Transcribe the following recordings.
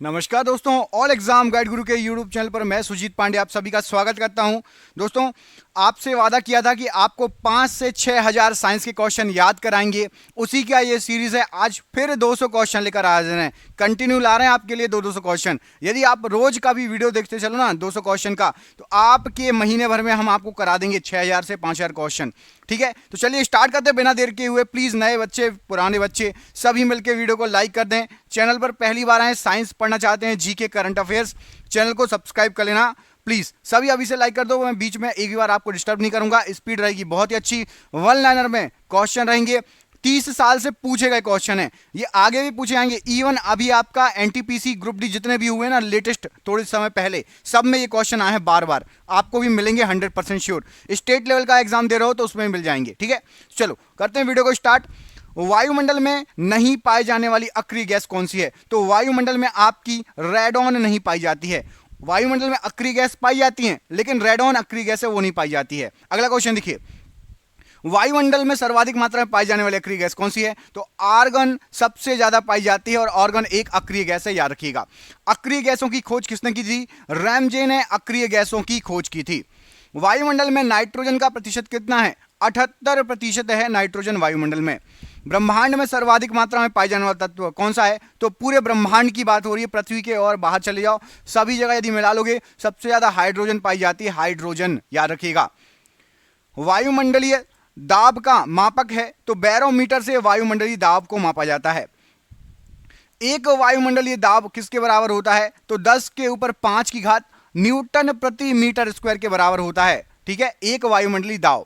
नमस्कार दोस्तों, all exam guide गुरु के यूट्यूब चैनल पर मैं सुजीत पांडे आप सभी का स्वागत करता हूं। दोस्तों, आपसे वादा किया था कि आपको 5 से 6 हजार साइंस के क्वेश्चन याद कराएंगे। उसी का ये सीरीज है। आज फिर 200 क्वेश्चन लेकर आ रहे हैं। कंटिन्यू ला रहे हैं आपके लिए 200 क्वेश्चन। यदि आप रोज का भी वीडियो देखते चलो ना 200 क्वेश्चन का, तो आपके महीने भर में हम आपको करा देंगे 6000 से 5000 क्वेश्चन। ठीक है, तो चलिए स्टार्ट करते हैं बिना देर के हुए। प्लीज नए बच्चे पुराने बच्चे सभी मिलकर वीडियो को लाइक कर दें। चैनल पर पहली बार आए, साइंस पढ़ना चाहते हैं, जीके करंट अफेयर्स, चैनल को सब्सक्राइब कर लेना प्लीज। सभी अभी से लाइक कर दो। मैं बीच में एक भी बार आपको डिस्टर्ब नहीं करूंगा। स्पीड रहेगी बहुत ही अच्छी। वन लाइनर में क्वेश्चन रहेंगे। 30 साल से पूछे गए क्वेश्चन है, ये आगे भी पूछे जाएंगे। इवन अभी आपका एनटीपीसी ग्रुप डी जितने भी हुए ना लेटेस्ट थोड़े समय पहले, सब में ये क्वेश्चन आए हैं बार बार। आपको भी मिलेंगे 100% श्योर। स्टेट लेवल का एग्जाम दे रहे हो तो उसमें मिल जाएंगे। ठीक है, चलो करते हैं वीडियो को स्टार्ट। वायुमंडल में नहीं पाई जाने वाली अक्रिय गैस कौन सी है? तो वायुमंडल में आपकी रेडॉन नहीं पाई जाती है। वायुमंडल में अक्रिय गैस पाई जाती है, लेकिन रेडॉन अक्रिय गैस है वो नहीं पाई जाती है। अगला क्वेश्चन देखिए, वायुमंडल में सर्वाधिक मात्रा में पाई जाने वाली अक्रिय गैस कौन सी है? तो आर्गन सबसे ज्यादा पाई जाती है, और आर्गन एक अक्रिय गैस है, याद रखिएगा। अक्रिय गैसों की खोज किसने की थी? रैमजे ने अक्रिय गैसों की खोज की थी। वायुमंडल में नाइट्रोजन का प्रतिशत कितना है? 78% है नाइट्रोजन वायुमंडल में। ब्रह्मांड में सर्वाधिक मात्रा में पाए जाने वाला तत्व कौन सा है? तो पूरे ब्रह्मांड की बात हो रही है, पृथ्वी के और बाहर चले जाओ, सभी जगह यदि मिला लोगे सबसे ज्यादा हाइड्रोजन पाई जाती है। हाइड्रोजन याद रखिएगा। वायुमंडलीय दाब का मापक है, तो बैरोमीटर से वायुमंडलीय दाब को मापा जाता है। एक वायुमंडलीय दाब किसके बराबर होता है? तो 10 के ऊपर 5 की घात न्यूटन प्रति मीटर स्क्वायर के बराबर होता है। ठीक है, एक वायुमंडलीय दाब।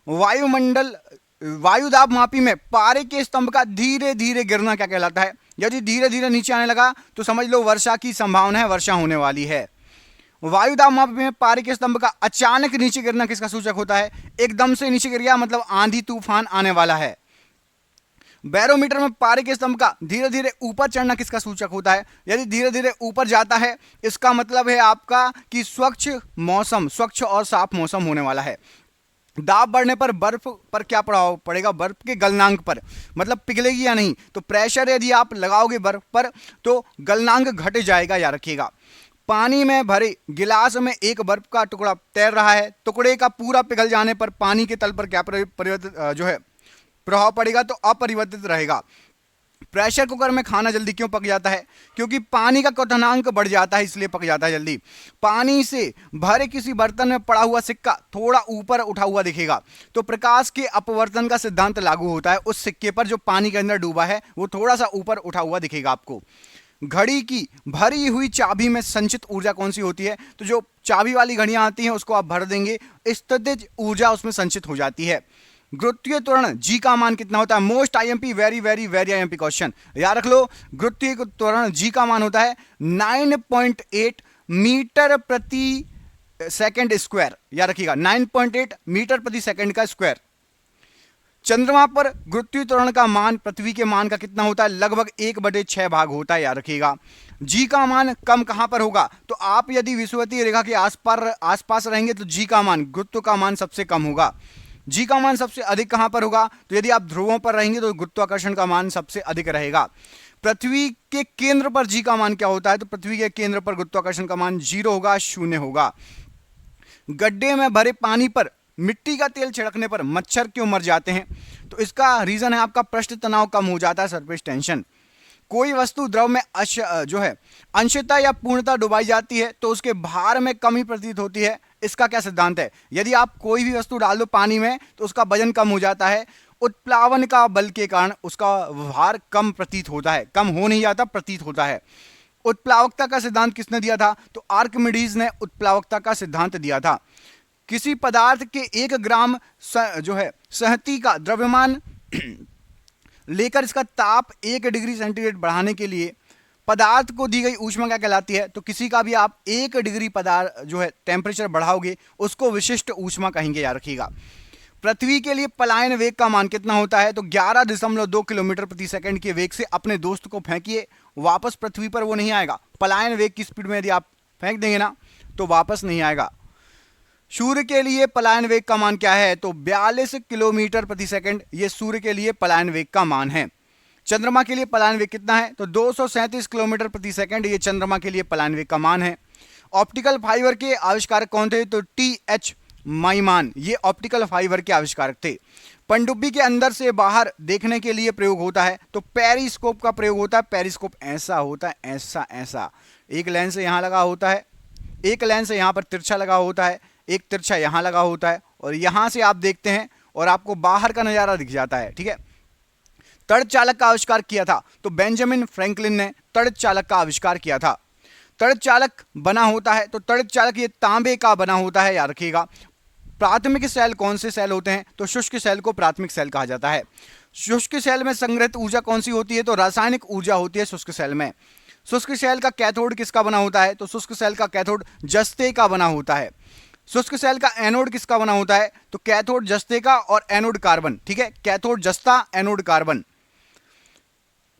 वायुमंडल वायु दाब मापी में पारे के स्तंभ का धीरे धीरे गिरना क्या कहलाता है? यदि धीरे धीरे नीचे आने लगा तो समझ लो वर्षा की संभावना है, वर्षा होने वाली है। वायु दाब मापी में पारे के स्तंभ का अचानक नीचे गिरना किसका सूचक होता है? एकदम से नीचे गिर गया मतलब आंधी तूफान आने वाला है। बैरोमीटर में पारे के स्तंभ का धीरे धीरे ऊपर चढ़ना किसका सूचक होता है? यदि धीरे धीरे ऊपर जाता है इसका मतलब है आपका कि स्वच्छ मौसम, स्वच्छ और साफ मौसम होने वाला है। दाब बढ़ने पर बर्फ पर क्या प्रभाव पड़ेगा? बर्फ के गलनांक पर, मतलब पिघलेगी या नहीं। तो प्रेशर यदि आप लगाओगे बर्फ पर तो गलनांक घट जाएगा, याद रखिएगा। पानी में भरे गिलास में एक बर्फ का टुकड़ा तैर रहा है, टुकड़े का पूरा पिघल जाने पर पानी के तल पर क्या परिवर्तित जो है प्रभाव पड़ेगा? तो अपरिवर्तित रहेगा। प्रेशर कुकर में खाना जल्दी क्यों पक जाता है? क्योंकि पानी का क्वथनांक बढ़ जाता है, इसलिए पक जाता है जल्दी। पानी से भरे किसी बर्तन में पड़ा हुआ सिक्का थोड़ा ऊपर उठा हुआ दिखेगा, तो प्रकाश के अपवर्तन का सिद्धांत लागू होता है। उस सिक्के पर जो पानी के अंदर डूबा है वो थोड़ा सा ऊपर उठा हुआ दिखेगा आपको। घड़ी की भरी हुई चाबी में संचित ऊर्जा कौन सी होती है? तो जो चाबी वाली घड़ियां आती हैं उसको आप भर देंगे, स्थितिज ऊर्जा उसमें संचित हो जाती है। गुरुत्वीय त्वरण जी का मान कितना होता है? Most IMP, very very very IMP question, याद रख लो। गुरुत्वीय त्वरण जी का मान होता है 9.8 मीटर प्रति सेकंड स्क्वायर, याद रखिएगा। 9.8 मीटर प्रति सेकंड का स्क्वायर। चंद्रमा पर गुरुत्वीय त्वरण का मान पृथ्वी के मान का कितना होता है? लगभग 1/6 भाग होता है, याद रखिएगा। जी का मान कम कहां पर होगा? तो आप यदि विषुवतीय रेखा के आसपास रहेंगे तो जी का मान, गुरुत्व का मान सबसे कम होगा। जी का मान सबसे अधिक कहां पर होगा? तो यदि आप ध्रुवों पर रहेंगे तो गुरुत्वाकर्षण का मान सबसे अधिक रहेगा। पृथ्वी के केंद्र पर जी का मान क्या होता है? तो पृथ्वी के केंद्र पर गुरुत्वाकर्षण का मान 0 होगा, 0 होगा। गड्ढे में भरे पानी पर मिट्टी का तेल छिड़कने पर मच्छर क्यों मर जाते हैं? तो इसका रीजन है आपका पृष्ठ तनाव कम हो जाता है, सरफेस टेंशन। कोई वस्तु द्रव में जो है अंशतः या पूर्णतः डुबाई जाती है तो उसके भार में कमी प्रतीत होती है। इसका क्या सिद्धांत है? यदि आप कोई भी वस्तु डाल दो पानी में तो उसका वजन कम हो जाता है। उत्प्लावन का बल के कारण उसका भार कम प्रतीत होता है, कम हो नहीं जाता, प्रतीत होता है। उत्प्लावकता का सिद्धांत किसने दिया था? तो आर्किमिडीज ने उत्प्लावकता का सिद्धांत दिया था। किसी पदार्थ के 1 ग्राम जो है सहती का द्रव्यमान लेकर इसका ताप 1 डिग्री सेंटीग्रेड बढ़ाने के लिए पदार्थ को दी गई ऊष्मा क्या कहलाती है? तो किसी का भी आप 1 डिग्री पदार्थ जो है टेम्परेचर बढ़ाओगे उसको विशिष्ट ऊष्मा कहेंगे, याद रखिएगा। पृथ्वी के लिए पलायन वेग का मान कितना होता है? तो 11.2 किलोमीटर प्रति सेकंड के वेग से अपने दोस्त को फेंकिए, वापस पृथ्वी पर वो नहीं आएगा। पलायन वेग की स्पीड में यदि आप फेंक देंगे ना तो वापस नहीं आएगा। सूर्य के लिए पलायन वेग का मान क्या है? तो 42 किलोमीटर प्रति सेकंड, ये सूर्य के लिए पलायन वेग का मान है। चंद्रमा के लिए पलायन वेग कितना है? तो 237 किलोमीटर प्रति सेकंड ये चंद्रमा के लिए पलायन वेग का मान है। ऑप्टिकल फाइबर के आविष्कारक कौन थे? तो टी.एच. माइमान ये ऑप्टिकल फाइबर के आविष्कारक थे। पनडुब्बी के अंदर से बाहर देखने के लिए प्रयोग होता है तो पेरिस्कोप का प्रयोग होता है। पेरिस्कोप ऐसा होता है, ऐसा ऐसा, एक लेंस यहां लगा होता है, एक लेंस यहां पर तिरछा लगा होता है, एक तिरछा यहां लगा होता है, और यहां से आप देखते हैं और आपको बाहर का नजारा दिख जाता है। ठीक है, तड़ित चालक का आविष्कार किया था तो बेंजामिन फ्रैंकलिन ने तड़ित चालक का आविष्कार किया था। तड़ित चालक बना होता है तो तड़ित चालक ये तांबे का बना होता है, याद रखिएगा। प्राथमिक सेल कौन से सेल होते हैं? तो शुष्क सेल को प्राथमिक सेल कहा जाता है। शुष्क सेल में संग्रहित ऊर्जा कौन सी होती है? तो रासायनिक ऊर्जा होती है शुष्क सेल में। शुष्क सेल का कैथोड किसका बना होता है? तो शुष्क सेल का कैथोड जस्ते का बना होता है। शुष्क सेल का एनोड किसका बना होता है? तो कैथोड जस्ते का और एनोड कार्बन। ठीक है, कैथोड जस्ता, एनोड कार्बन।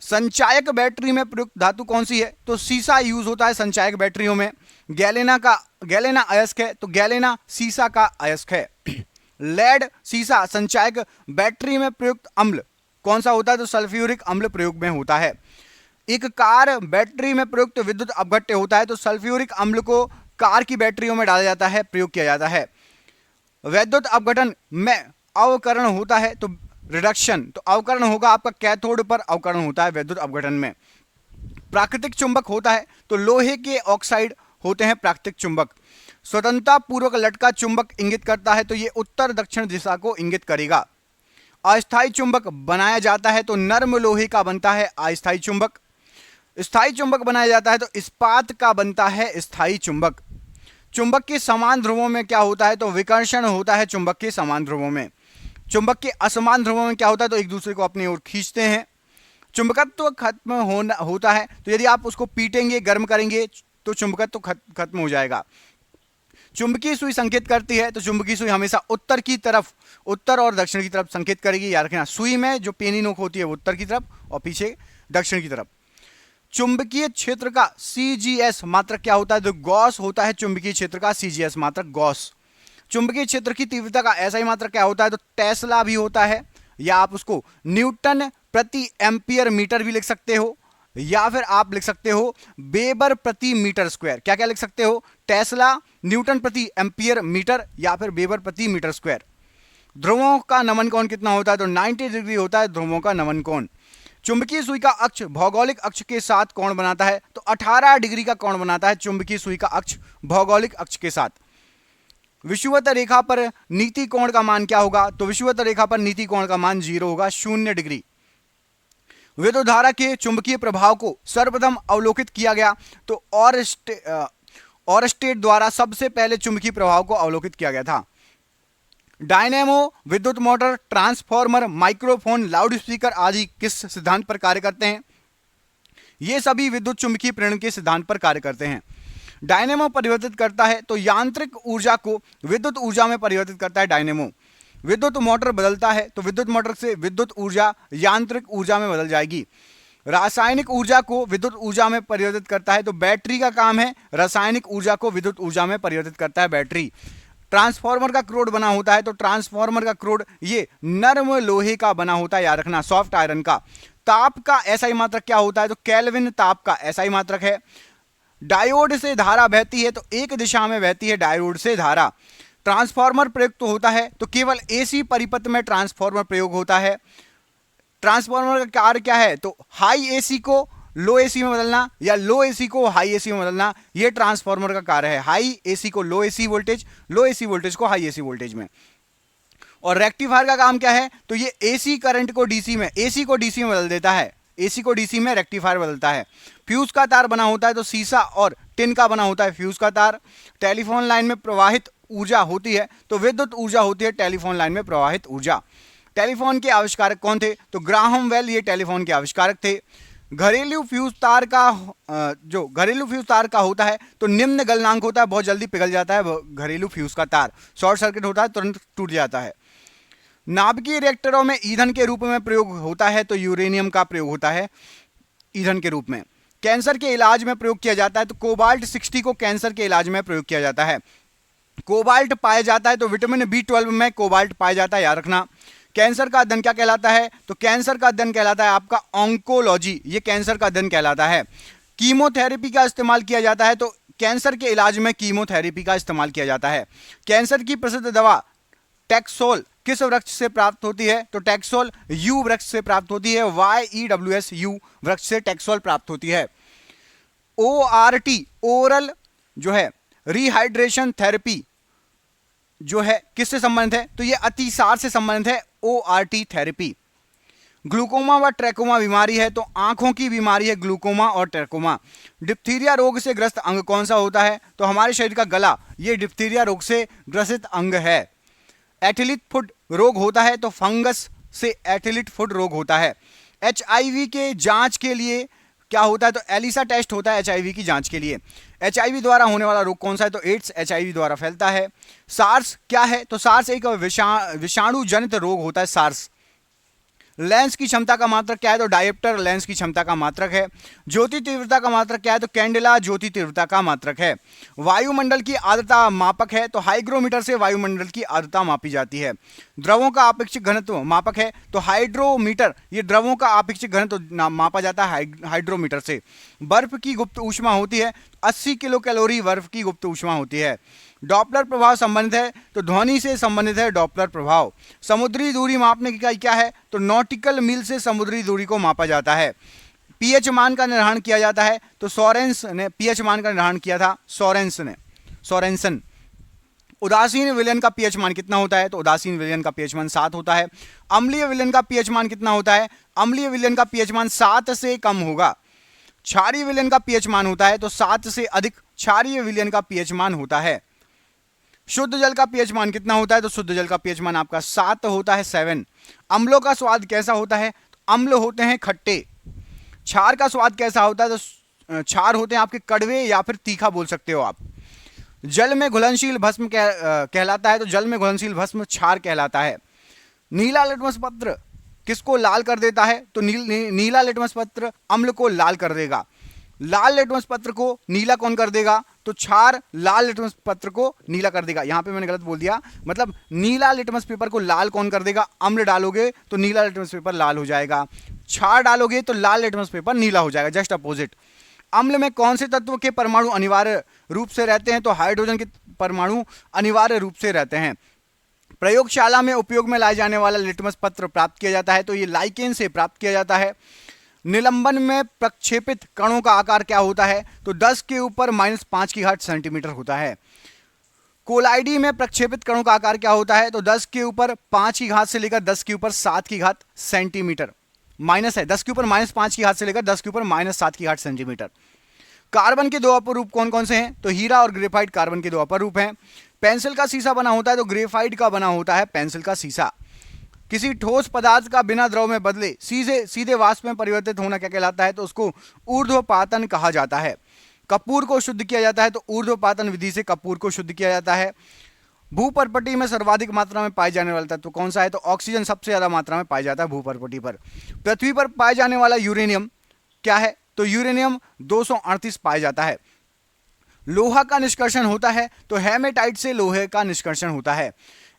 संचायक बैटरी में प्रयुक्त धातु कौन सी है? तो सीसा यूज होता है संचायक बैटरियों में। गैलेना अयस्क है तो गैलेना सीसा का अयस्क है। लेड सीसा संचायक बैटरी में प्रयुक्त अम्ल कौन सा होता है? तो सल्फ्यूरिक अम्ल प्रयोग में होता है। एक कार बैटरी में प्रयुक्त विद्युत अपघट्य होता है तो सल्फ्यूरिक अम्ल को कार की बैटरियों में डाला जाता है, प्रयोग किया जाता है। विद्युत अपघटन में अवकरण होता है तो रिडक्शन, तो अवकरण होगा आपका कैथोड पर अवकरण होता है विद्युत अपघटन में। प्राकृतिक चुंबक होता है तो लोहे के ऑक्साइड होते हैं प्राकृतिक चुंबक। स्वतंत्रता पूर्वक लटका चुंबक इंगित करता है तो ये उत्तर दक्षिण दिशा को इंगित करेगा। अस्थायी चुंबक बनाया जाता है तो नर्म लोहे का बनता है अस्थायी चुंबक। स्थायी चुंबक बनाया जाता है तो इस्पात का बनता है स्थायी चुंबक। चुंबक के समान ध्रुवों में क्या होता है? तो विकर्षण होता है चुंबक के समान ध्रुवों में। चुंबक के असमान ध्रुवों में क्या होता है? तो एक दूसरे को अपनी ओर खींचते हैं। चुंबकत्व खत्म होता है तो यदि आप उसको पीटेंगे, गर्म करेंगे तो चुंबकत्व खत्म हो जाएगा। चुंबकीय सुई संकेत करती है तो चुंबकीय सुई हमेशा उत्तर की तरफ, उत्तर और दक्षिण की तरफ संकेत करेगी, याद रखना। सुई में जो पेनी नोक होती है वो उत्तर की तरफ और पीछे दक्षिण की तरफ। चुंबकीय क्षेत्र का सीजीएस मात्रक क्या होता है? तो गॉस होता है चुंबकीय क्षेत्र का सीजीएस मात्रक, गॉस। चुंबकीय क्षेत्र की तीव्रता का एसआई मात्रक क्या होता है? तो टेस्ला भी होता है, या आप उसको न्यूटन प्रति एम्पियर मीटर भी लिख सकते हो, या फिर आप लिख सकते हो वेबर प्रति मीटर स्क्वायर। क्या क्या लिख सकते हो? टेस्ला, न्यूटन प्रति एम्पियर मीटर, या फिर वेबर प्रति मीटर स्क्वायर। ध्रुवों का नमन कोण कितना होता है? तो 90 डिग्री होता है ध्रुवों का नमन कोण। चुंबकीय सुई का अक्ष भौगोलिक अक्ष के साथ कोण बनाता है तो 18 डिग्री का कोण बनाता है चुंबकीय सुई का अक्ष भौगोलिक अक्ष के साथ। विषुवत रेखा पर नीति कोण का मान क्या होगा? तो विषुवत रेखा पर नीति कोण का मान 0 होगा, 0 डिग्री। विद्युत धारा के चुंबकीय प्रभाव को सर्वप्रथम अवलोकित किया गया तो ऑरस्टेड द्वारा सबसे पहले चुंबकीय प्रभाव को अवलोकित किया गया था। डायनेमो, विद्युत motor, transformer, microphone, loud speaker आदि किस सिद्धांत पर कार्य करते हैं? ये सभी विद्युत चुंबकीय प्रेरण के सिद्धांत पर कार्य करते हैं। डायनेमो परिवर्तित करता है तो यांत्रिक ऊर्जा को विद्युत ऊर्जा में परिवर्तित करता है डायनेमो। विद्युत मोटर बदलता है तो विद्युत मोटर से विद्युत ऊर्जा यांत्रिक ऊर्जा में बदल जाएगी। रासायनिक ऊर्जा को विद्युत ऊर्जा में परिवर्तित करता है तो बैटरी का काम है रासायनिक ऊर्जा को विद्युत ऊर्जा में परिवर्तित करता है बैटरी। ट्रांसफार्मर का क्रोड बना होता है तो ट्रांसफार्मर का क्रोड ये नर्म लोहे का बना होता है, याद रखना, सॉफ्ट आयरन का। ताप का एसआई मात्रक क्या होता है? तो केल्विन ताप का एसआई मात्रक है। डायोड से धारा बहती है तो एक दिशा में बहती है डायोड से धारा। ट्रांसफार्मर प्रयुक्त होता है तो केवल एसी परिपथ में ट्रांसफार्मर प्रयोग होता है। ट्रांसफार्मर का कार्य क्या है? तो हाई एसी को लो एसी में बदलना या लो एसी को हाई एसी में बदलना, यह ट्रांसफार्मर का कार्य है। हाई एसी को लो एसी वोल्टेज, लो एसी वोल्टेज को हाई एसी वोल्टेज में। और रेक्टिफायर का काम क्या है? तो ये एसी करंट को डीसी में, एसी को डीसी में बदल देता है, एसी को डीसी में रेक्टिफायर बदलता है। फ्यूज का तार बना होता है तो सीसा और टिन का बना होता है फ्यूज का तार। टेलीफोन लाइन में प्रवाहित ऊर्जा होती है तो विद्युत ऊर्जा होती है टेलीफोन लाइन में प्रवाहित ऊर्जा। टेलीफोन के आविष्कारक कौन थे? तो ग्राहम बेल ये टेलीफोन के आविष्कारक थे। घरेलू फ्यूज तार का जो घरेलू फ्यूज तार का होता है तो निम्न गलनांक होता है, बहुत जल्दी पिघल जाता है घरेलू फ्यूज का तार, शॉर्ट सर्किट होता है, तुरंत टूट जाता है। नाभिकीय रिएक्टरों में ईंधन के रूप में प्रयोग होता है तो यूरेनियम का प्रयोग होता है ईंधन के रूप में। कैंसर के इलाज में प्रयोग किया जाता है तो कोबाल्ट 60 को कैंसर के इलाज में प्रयोग किया जाता है। कोबाल्ट पाया जाता है तो विटामिन B12 में कोबाल्ट पाया जाता है, याद रखना। कैंसर का अध्ययन क्या कहलाता है? तो कैंसर का अध्ययन कहलाता है आपका ऑन्कोलॉजी, ये कैंसर का अध्ययन कहलाता है। कीमोथेरेपी का इस्तेमाल किया जाता है, तो कैंसर के इलाज में कीमोथेरेपी का इस्तेमाल किया जाता है। कैंसर की प्रसिद्ध दवा टैक्सोल किस वृक्ष से प्राप्त होती है? तो टैक्सोल यू वृक्ष से प्राप्त होती है, YEWS यू वृक्ष से टैक्सोल प्राप्त होती है। ORT ओरल जो है रिहाइड्रेशन थेरेपी जो है किससे संबंधित है? तो ये अतिसार से संबंधित है, ORT थेरेपी। ग्लूकोमा व ट्रैकोमा बीमारी है, तो आंखों की बीमारी है ग्लूकोमा और ट्रैकोमा। डिप्थीरिया रोग से ग्रस्त अंग कौन सा होता है? तो हमारे शरीर का गला, ये डिप्थीरिया रोग से ग्रसित अंग है। एथिलीट फुट रोग होता है, तो फंगस से एथिलीट फुट रोग होता है। HIV के जांच के लिए क्या होता है? तो एलिसा टेस्ट होता है HIV की जांच के लिए। HIV द्वारा होने वाला रोग कौन सा है? तो एड्स HIV द्वारा फैलता है। सार्स क्या है? तो सार्स एक विषाणु जनित रोग होता है, सार्स। लेंस की क्षमता का मात्रक क्या है? तो डायोप्टर लेंस की क्षमता का मात्रक है। ज्योति तीव्रता का मात्रक क्या है? तो कैंडेला ज्योति तीव्रता का मात्रक है। वायुमंडल की आर्द्रता मापक है, तो हाइग्रोमीटर से वायुमंडल की आर्द्रता मापी जाती है। द्रवों का आपेक्षिक घनत्व मापक है, तो हाइड्रोमीटर, ये द्रवों का आपेक्षिक घनत्व मापा जाता है हाइड्रोमीटर से। बर्फ की गुप्त ऊष्मा होती है, 80 किलो कैलोरी बर्फ की गुप्त ऊष्मा होती है। डॉपलर प्रभाव संबंधित है, तो ध्वनि से संबंधित है डॉपलर प्रभाव। समुद्री दूरी मापने की इकाई क्या है? तो नॉटिकल मील से समुद्री दूरी को मापा जाता है। पीएच मान का निर्धारण किया जाता है, तो सोरेंस ने पीएच मान का निर्धारण किया था, सोरेंसन। उदासीन विलयन का पीएच मान कितना होता है? तो उदासीन विलयन का पीएच मान 7 होता है। अम्लीय विलयन का पीएच मान कितना होता है? अम्लीय विलयन का पीएच मान 7 से कम होगा। क्षारीय विलयन का पीएच मान होता है, तो 7 से अधिक क्षारीय विलयन का पीएच मान होता है। शुद्ध जल का पीएच मान कितना होता है? तो शुद्ध जल का पीएच मान आपका 7 होता है, 7। अम्लों का स्वाद कैसा होता है? तो अम्ल होते हैं खट्टे। क्षार का स्वाद कैसा होता है? तो क्षार होते हैं आपके कड़वे या फिर तीखा बोल सकते हो आप। जल में घुलनशील भस्म कहलाता है, तो जल में घुलनशील भस्म क्षार कहलाता है। नीला लिटमस पत्र किसको लाल कर देता है? तो नीला लिटमस पत्र अम्ल को लाल कर देगा। लाल लिटमस पत्र को नीला कौन कर देगा? तो क्षार लाल लिटमस पत्र को नीला कर देगा। यहां पे मैंने गलत बोल दिया, मतलब नीला लिटमस पेपर को लाल कौन कर देगा? अम्ल डालोगे तो नीला लिटमस पेपर लाल हो जाएगा, क्षार डालोगे तो लाल लिटमस पेपर नीला हो जाएगा, जस्ट अपोजिट। अम्ल में कौन से तत्व के परमाणु अनिवार्य रूप से रहते हैं? तो हाइड्रोजन के परमाणु अनिवार्य रूप से रहते हैं। प्रयोगशाला में उपयोग में लाए जाने वाला लिटमस पत्र प्राप्त किया जाता है, तो ये लाइकेन से प्राप्त किया जाता है। निलंबन में प्रक्षेपित कणों का आकार क्या होता है? तो 10 के ऊपर -5 सेंटीमीटर होता है। कोलाइडी में प्रक्षेपित कणों का आकार क्या होता है? तो 10 के ऊपर 5 से लेकर 10 के ऊपर 7 सेंटीमीटर। माइनस है, 10 के ऊपर -5 से लेकर 10 के ऊपर -7 सेंटीमीटर। कार्बन के 2 अपरूप कौन कौन से हैं? तो हीरा और ग्रेफाइट कार्बन के 2 अपरूप हैं। पेंसिल का शीशा बना होता है, तो ग्रेफाइट का बना होता है पेंसिल का शीशा। किसी ठोस पदार्थ का बिना द्रव में बदले सीधे वाष्प में परिवर्तित होना क्या कहलाता है? तो उसको ऊर्ध्वपातन कहा जाता है। कपूर को शुद्ध किया जाता है, तो ऊर्ध्वपातन विधि से कपूर को शुद्ध किया जाता है। भूपर्पटी में सर्वाधिक मात्रा में पाए जाने वाला तत्व कौन सा है? तो ऑक्सीजन सबसे ज्यादा मात्रा में पाया जाता है भूपर्पटी पर। पृथ्वी पर पाए जाने वाला यूरेनियम क्या है? तो यूरेनियम 238 पाया जाता है। लोहा का निष्कर्षण होता है, तो हेमेटाइट से लोहे का निष्कर्षण होता है।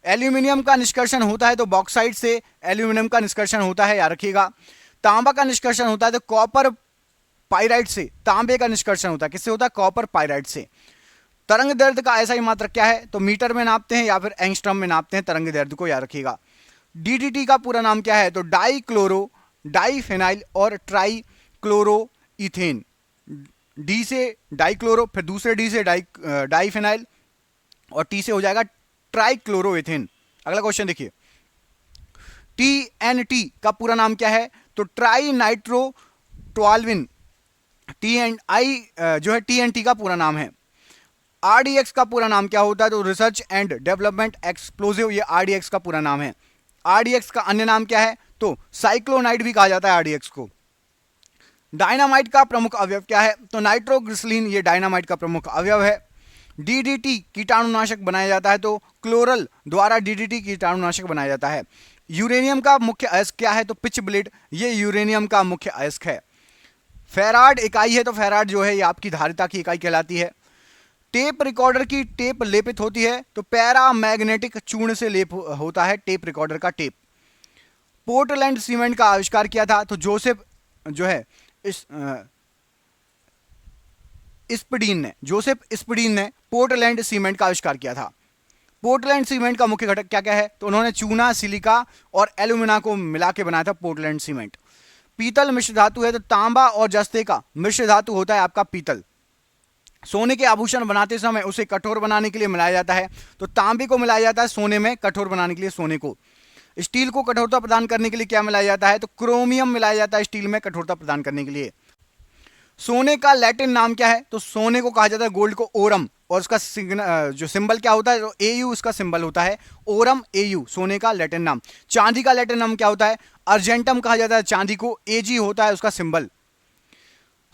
एल्यूमिनियम का निष्कर्षण होता है, तो बॉक्साइट से एल्यूमिनियम का निष्कर्षण होता है, याद रखिएगा। तांबा का निष्कर्षण होता है, तो कॉपर पाइराइट से तांबे का निष्कर्षण होता है। किससे होता है? कॉपर पाइराइट से। तरंग दैर्ध्य का ऐसा ही मात्रक क्या है? तो मीटर में नापते हैं या फिर एंगस्ट्रम में नापते हैं तरंग दैर्ध्य को, याद रखिएगा। डीडीटी का पूरा नाम क्या है? तो डाइक्लोरो डाइफेनाइल और ट्राइक्लोरो इथेन। डी से डाइक्लोरो, फिर दूसरे डी से डाइफेनाइल और टी से हो जाएगा ट्राइक्लोरोएथेन। अगला क्वेश्चन देखिए, TNT का पूरा नाम क्या है? तो ट्राई नाइट्रो टोल्विन। जो है TNT का पूरा नाम है। RDX का पूरा नाम क्या होता है? तो रिसर्च एंड डेवलपमेंट एक्सप्लोजिव, ये RDX का पूरा नाम है। RDX का अन्य नाम क्या है? तो साइक्लोनाइड भी कहा जाता है RDX को। डायनामाइट का प्रमुख अवयव क्या है? तो नाइट्रोग्लिसरीन, ये डायनामाइट का प्रमुख अवयव है। DDT कीटाणुनाशक बनाया जाता है, तो क्लोरल द्वारा DDT कीटाणुनाशक बनाया जाता है। यूरेनियम का मुख्य अयस्क क्या है? तो पिच ब्लेड, ये यूरेनियम का मुख्य अयस्क है। फेराड इकाई है, तो फेराड जो है ये आपकी धारिता की इकाई कहलाती है। टेप रिकॉर्डर की टेप लेपित होती है, तो पैरामैग्नेटिक चूर्ण से लेप होता है टेप रिकॉर्डर का टेप। पोर्टलैंड सीमेंट का आविष्कार किया था? तो जोसेफ जो है इस जोसेफ स्पीडीन ने पोर्टलैंड सीमेंट का आविष्कार किया था। पोर्टलैंड सीमेंट का मुख्य घटक क्या क्या है? तो उन्होंने चूना, सिलिका और एल्यूमिना को मिला के बनाया था पोर्टलैंड सीमेंट। पीतल मिश्र धातु है, तो तांबा और जस्ते का मिश्र धातु होता है आपका पीतल। सोने के आभूषण बनाते समय उसे कठोर बनाने के लिए मिलाया जाता है, तो तांबे को मिलाया जाता है सोने में कठोर बनाने के लिए सोने को। स्टील को कठोरता प्रदान करने के लिए क्या मिलाया जाता है? तो क्रोमियम मिलाया जाता है स्टील में कठोरता प्रदान करने के लिए। सोने का लैटिन नाम क्या है? तो सोने को कहा जाता है गोल्ड को ओरम, और उसका जो सिंबल क्या होता है? तो एयू उसका सिंबल होता है, ओरम एयू सोने का लैटिन नाम। चांदी का लैटिन नाम क्या होता है? अर्जेंटम कहा जाता है चांदी को, एजी होता है उसका सिंबल।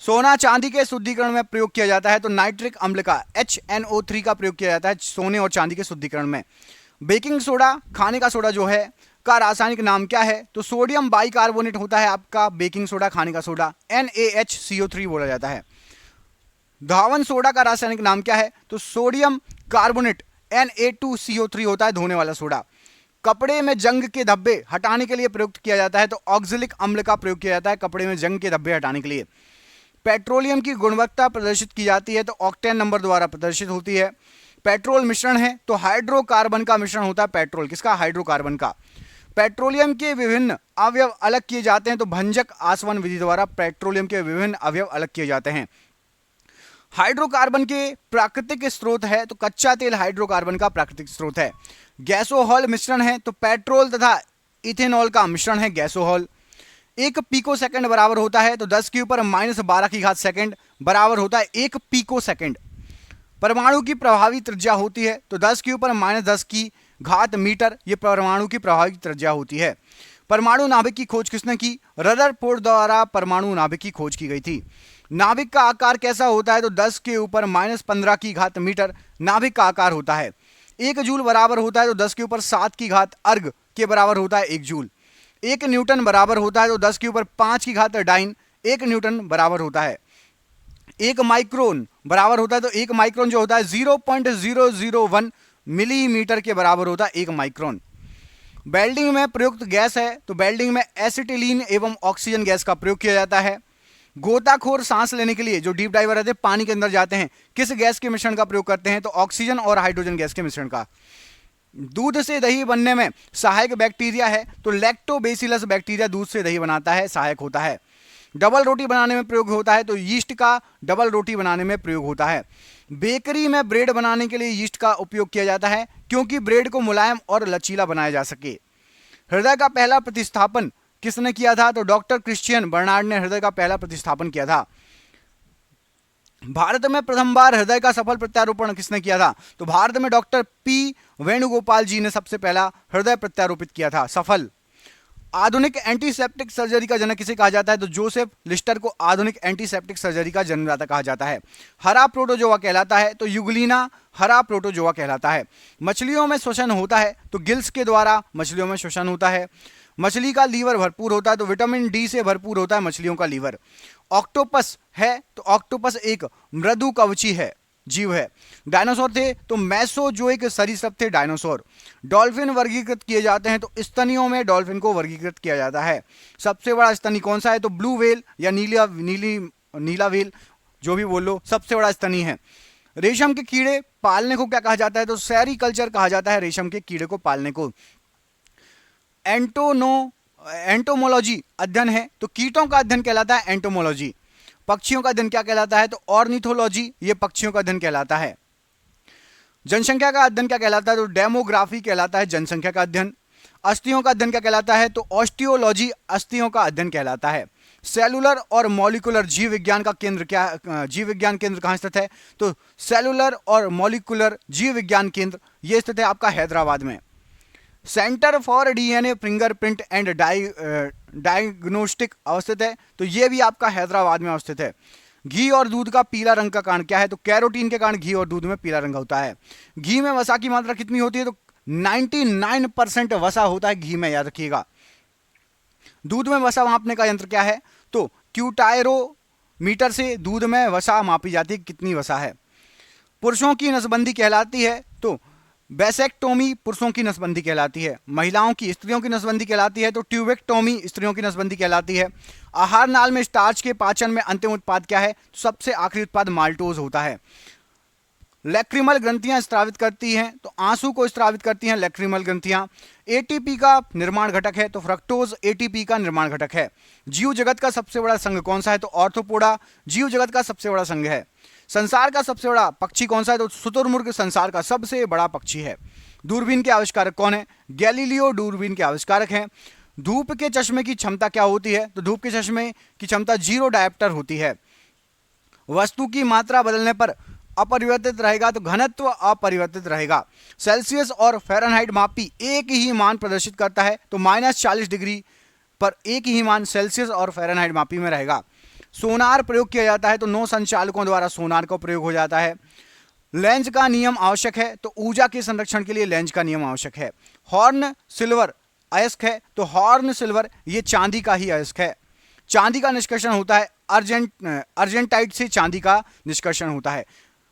सोना चांदी के शुद्धिकरण में प्रयोग किया जाता है, तो नाइट्रिक अम्ल का HNO3 का प्रयोग किया जाता है सोने और चांदी के शुद्धिकरण में। बेकिंग सोडा, खाने का सोडा जो है, का रासायनिक नाम क्या है? तो सोडियम बाइकार्बोनेट होता है आपका बेकिंग सोडा, खाने का सोडा, NaHCO3 बोला जाता है। धावन सोडा का रासायनिक नाम क्या है? तो सोडियम कार्बोनेट Na2CO3 होता है धोने वाला सोडा। कपड़े में जंग के धब्बे हटाने के लिए प्रयुक्त किया जाता है, तो ऑक्जेलिक अम्ल का प्रयोग किया जाता है कपड़े में जंग के धब्बे हटाने के लिए। पेट्रोलियम की गुणवत्ता प्रदर्शित की जाती है, तो ऑक्टेन नंबर द्वारा प्रदर्शित होती है। पेट्रोल मिश्रण है, तो हाइड्रोकार्बन का मिश्रण होता है पेट्रोल, किसका? हाइड्रोकार्बन का। पेट्रोलियम के विभिन्न अवयव अलग किए जाते हैं, तो भंजक आसवन विधि द्वारा पेट्रोलियम के विभिन्न अवयव अलग किए जाते हैं। हाइड्रोकार्बन के प्राकृतिक स्रोत है, तो कच्चा तेल हाइड्रोकार्बन का प्राकृतिक स्रोत है। गैसोहॉल मिश्रण है, तो पेट्रोल तथा इथेनॉल का मिश्रण है गैसोहॉल। 1 पिको सेकंड बराबर होता है, तो 10 के ऊपर -12 की घात सेकंड बराबर होता है 1 पिको सेकंड। परमाणु की प्रभावी त्रिज्या होती है, तो 10 के ऊपर -10 की घात मीटर, ये परमाणु की प्रभावी त्रिज्या होती है। परमाणु नाभिक की खोज किसने की? रदरफोर्ड द्वारा परमाणु नाभिक की खोज की गई थी। नाभिक का आकार कैसा होता है? तो 10 के ऊपर -15 की घात मीटर नाभिक का आकार होता है। 1 जूल बराबर होता है, तो 10 के ऊपर 7 की घात अर्ग के बराबर होता है 1 जूल। 1 न्यूटन बराबर होता है, तो 10 के ऊपर 5 की घात डाइन 1 न्यूटन बराबर होता है। 1 माइक्रोन बराबर होता है, तो 1 माइक्रोन जो होता है 0.001 मिलीमीटर के बराबर होता है 1 माइक्रोन। वेल्डिंग में प्रयुक्त गैस है, तो वेल्डिंग में एसिटिलीन एवं ऑक्सीजन गैस का प्रयोग किया जाता है। गोताखोर सांस लेने के लिए जो डीप डाइवर रहते हैं पानी के अंदर जाते हैं, किस गैस के मिश्रण का प्रयोग करते हैं? तो ऑक्सीजन और हाइड्रोजन गैस के मिश्रण का। दूध से दही बनने में सहायक बैक्टीरिया है, तो लैक्टोबैसिलस बैक्टीरिया दूध से दही बनाता है, सहायक होता है। डबल रोटी बनाने में प्रयोग होता है, तो यीस्ट का डबल रोटी बनाने में प्रयोग होता है। बेकरी में ब्रेड बनाने के लिए यीस्ट का उपयोग किया जाता है, क्योंकि ब्रेड को मुलायम और लचीला बनाया जा सके। हृदय का पहला प्रतिस्थापन किसने किया था? तो डॉक्टर क्रिश्चियन बर्नार्ड ने हृदय का पहला प्रतिस्थापन किया था। भारत में प्रथम बार हृदय का सफल प्रत्यारोपण किसने किया था? तो भारत में डॉक्टर पी वेणुगोपाल जी ने सबसे पहला हृदय प्रत्यारोपित किया था, सफल। आधुनिक एंटीसेप्टिक सर्जरी का जनक किसे कहा जाता है? तो जोसेफ लिस्टर को आधुनिक एंटीसेप्टिक सर्जरी का जन्मदाता कहा जाता है। हरा प्रोटोजोआ कहलाता है, तो युगलीना हरा प्रोटोजोआ कहलाता है। मछलियों में श्वसन होता है, तो गिल्स के द्वारा मछलियों में श्वसन होता है। मछली का लीवर भरपूर होता है, तो विटामिन डी से भरपूर होता है मछलियों का लीवर। ऑक्टोपस है, तो ऑक्टोपस एक मृदु कवची है, जीव है। डायनासोर थे, तो मेसोजोइक सरीसृप थे डायनासोर। डॉल्फिन वर्गीकृत किए जाते हैं, तो स्तनियों में डॉल्फिन को वर्गीकृत किया जाता है। सबसे बड़ा स्तनी कौन सा है? तो ब्लू व्हेल या नीला व्हेल, जो भी बोल लो, सबसे बड़ा स्तनी है। रेशम के कीड़े पालने को क्या कहा जाता है? तो सेरीकल्चर कहा जाता है रेशम के कीड़े को पालने को। एंटोमोलॉजी अध्ययन है, तो कीटों का अध्ययन कहलाता है एंटोमोलॉजी। पक्षियों का अध्ययन क्या कहलाता है? तो ऑर्निथोलॉजी, ये पक्षियों का अध्ययन कहलाता है। जनसंख्या का अध्ययन क्या कहलाता है? तो डेमोग्राफी कहलाता है जनसंख्या का अध्ययन। अस्थियों का अध्ययन क्या कहलाता है? तो ऑस्टियोलॉजी, अस्थियों का अध्ययन कहलाता है। सेलुलर और मॉलिकुलर जीव विज्ञान का केंद्र क्या, जीव विज्ञान केंद्र कहाँ स्थित है? तो सेलुलर और मॉलिकुलर जीव विज्ञान केंद्र ये स्थित है आपका हैदराबाद में। Centre for DNA fingerprint and diagnostic अवस्थित है, तो ये भी आपका हैदराबाद में अवस्थित है। घी और दूध का पीला रंग का कारण क्या है? तो कैरोटीन के कारण घी और दूध में पीला रंग होता है। घी में वसा की मात्रा कितनी होती है? तो 99% वसा होता है घी में, याद रखिएगा। दूध में वसा मापने का यंत्र क्या है? तो क्यूटायरोमीटर से दूध में वसा मापी जाती है, कितनी वसा है। पुरुषों की नसबंदी कहलाती है, तो वैसेक्टोमी पुरुषों की नसबंदी कहलाती है, महिलाओं की स्त्रियों की नसबंदी कहलाती है, तो ट्यूबेक्टोमी स्त्रियों की नसबंदी कहलाती है। आहार नाल में स्टार्च के पाचन में अंतिम उत्पाद क्या है? तो सबसे आखिरी उत्पाद माल्टोज होता है। लैक्रिमल ग्रंथियां स्त्रावित करती हैं, तो आंसू को स्त्रावित करती हैं लैक्रिमल ग्रंथियां। एटीपी का निर्माण घटक है, तो फ्रक्टोज एटीपी का निर्माण घटक है। जीव जगत का सबसे बड़ा संघ कौन सा है? तो ऑर्थोपोडा जीव जगत का सबसे बड़ा संघ है। संसार का सबसे बड़ा पक्षी कौन सा है? तो शुतुरमुर्ग संसार का सबसे बड़ा पक्षी है। दूरबीन के आविष्कारक कौन है? गैलीलियो दूरबीन के आविष्कारक हैं। धूप के चश्मे की क्षमता क्या होती है? तो धूप के चश्मे की क्षमता 0 डायप्टर होती है। वस्तु की मात्रा बदलने पर अपरिवर्तित रहेगा, तो घनत्व अपरिवर्तित रहेगा। सेल्सियस और फ़ारेनहाइट मापी एक ही मान प्रदर्शित करता है, तो -40 डिग्री पर एक ही मान सेल्सियस और फ़ारेनहाइट मापी में रहेगा। सोनार प्रयोग किया जाता है, तो 9 संचालकों द्वारा सोनार का प्रयोग हो जाता है। लेंज का नियम आवश्यक है, तो ऊर्जा के संरक्षण के लिए लेंज का नियम आवश्यक है। हॉर्न सिल्वर अयस्क है, तो हॉर्न सिल्वर ये चांदी का ही अयस्क है। चांदी का निष्कर्षण होता है अर्जेंटाइट से चांदी का निष्कर्षण होता है।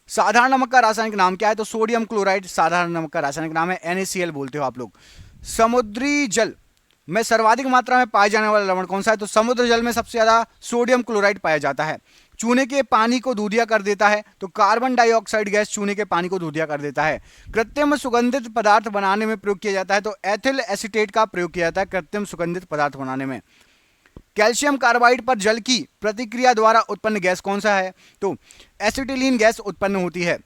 साधारण नमक का रासायनिक नाम क्या है? तो सोडियम क्लोराइड साधारण नमक का रासायनिक नाम है, NaCl बोलते हो आप लोग। समुद्री जल में सर्वाधिक मात्रा में पाए जाने वाला लवण कौन सा है? तो समुद्र जल में सबसे ज्यादा सोडियम क्लोराइड पाया जाता है। चूने के पानी को दूधिया कर देता है, तो कार्बन डाइऑक्साइड गैस चूने के पानी को दूधिया कर देता है। कृत्रिम सुगंधित पदार्थ बनाने में प्रयोग किया जाता है, तो एथिल एसीटेट का प्रयोग किया जाता है कृत्रिम सुगंधित पदार्थ बनाने में। कैल्शियम कार्बाइड पर जल की प्रतिक्रिया द्वारा उत्पन्न गैस कौन सा है? तो एसिटिलीन गैस उत्पन्न होती है।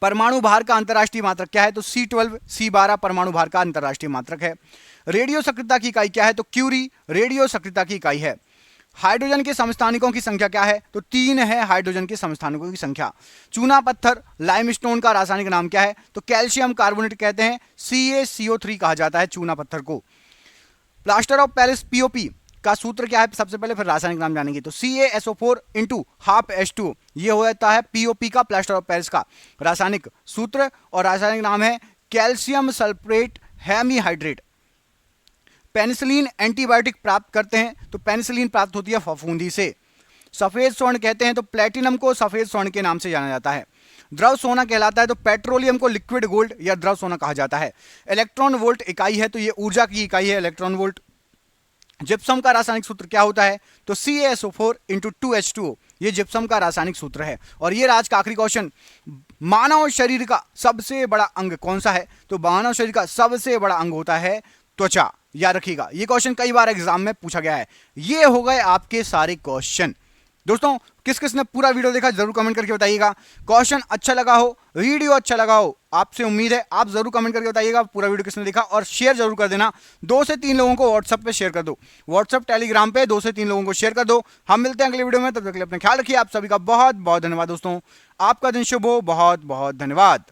परमाणु भार का अंतरराष्ट्रीय मात्रक क्या है? तो C12 C12 परमाणु भार का अंतरराष्ट्रीय मात्रक है। रेडियो सक्रियता की इकाई क्या है? तो क्यूरी रेडियो सक्रियता की इकाई है। हाइड्रोजन के समस्थानिकों की संख्या क्या है? तो 3 है हाइड्रोजन के समस्थानिकों की संख्या। चूना पत्थर लाइमस्टोन का रासायनिक नाम क्या है? तो कैल्शियम कार्बोनेट कहते हैं, CaCO3 कहा जाता है चूना पत्थर को। प्लास्टर ऑफ पेरिस POP का सूत्र क्या है? सबसे पहले फिर रासायनिक नाम जानेंगे, तो CaSO4 × 12H2 ये हो जाता है POP का प्लास्टर ऑफ पेरिस का रासायनिक सूत्र, और रासायनिक नाम है calcium sulphate hemihydrate. Penicillin antibiotic प्राप्त करते हैं, तो पेनिसिलिन प्राप्त होती है फफूंदी से। सफेद स्वर्ण कहते हैं, तो प्लेटिनम को सफेद स्वर्ण के नाम से जाना जाता है। द्रव सोना कहलाता है, तो पेट्रोलियम को लिक्विड गोल्ड या द्रव सोना कहा जाता है। इलेक्ट्रॉन वोल्ट इकाई है, तो ये ऊर्जा की इकाई है इलेक्ट्रॉन वोल्ट। जिप्सम का रासायनिक सूत्र क्या होता है? तो CaSO4 × 2H2O ये जिप्सम का रासायनिक सूत्र है। और ये आज का आखिरी क्वेश्चन, मानव शरीर का सबसे बड़ा अंग कौन सा है? तो मानव शरीर का सबसे बड़ा अंग होता है त्वचा। याद रखिएगा, ये क्वेश्चन कई बार एग्जाम में पूछा गया है। ये हो गए आपके सारे क्वेश्चन। दोस्तों, किस किस ने पूरा वीडियो देखा जरूर कमेंट करके बताइएगा। क्वेश्चन अच्छा लगा हो, वीडियो अच्छा लगा हो, आपसे उम्मीद है आप जरूर कमेंट करके बताइएगा पूरा वीडियो किसने देखा, और शेयर जरूर कर देना। 2 से 3 लोगों को व्हाट्सएप पे शेयर कर दो, व्हाट्सएप टेलीग्राम पे 2 से 3 लोगों को शेयर कर दो। हम मिलते हैं अगले वीडियो में, तब तक के लिए अपना ख्याल रखिए। आप सभी का बहुत बहुत धन्यवाद दोस्तों, आपका दिन शुभ हो। बहुत बहुत धन्यवाद।